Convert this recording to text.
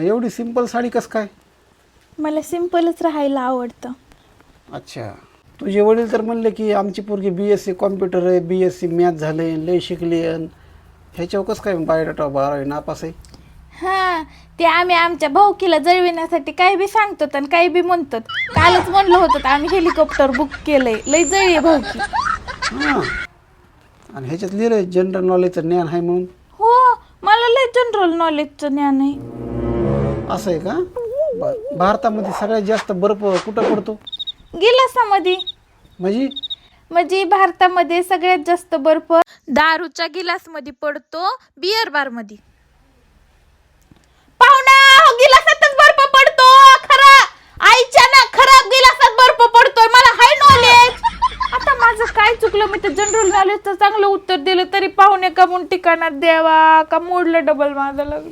एवढी सिंपल साडी कसं काय? मला सिंपलच राहायला आवडतं. अच्छा, तुझे वडील तर म्हणले की आमची पोरगी BSc कॉम्प्युटर आहे, BSc मॅथ झाले, लय शिकली आहे. ह्याच्यावर कसं काय बायोडाटा 12वी नापास आहे? हां, ते आम्ही आमच्या भाऊकीला जळविण्यासाठी काही बी सांगतो आणि काही बी म्हणतो. कालच म्हणलं होतं आम्ही हेलिकॉप्टर बुक केलंय, लय जळी भाऊकी. हां, आणि ह्याच्यात लिहिलं जनरल नॉलेजचं ज्ञान आहे म्हणून. हो, मला लय जनरल नॉलेजचं ज्ञान आहे. असं आहे का? भारतामध्ये सगळ्यात जास्त बर्फ कुठं पडतो? गिलासामध्ये. म्हणजे भारतामध्ये सगळ्यात जास्त बर्फ दारूच्या गिलासमध्ये पडतो, बियर बार मध्ये. पाहुणा, गिलासातच बर्फ पडतो. खरा आईच्या ना खराब गिलासात बर्फ पडतोय. मला हाय नॉलेज. आता माझं काय चुकलं? मी तर जनरल नॉलेजचं चांगलं उत्तर दिलं तरी पाहुणे का म्हणून ठिकाणात द्यावा का मोडलं डबल माझं लग्न.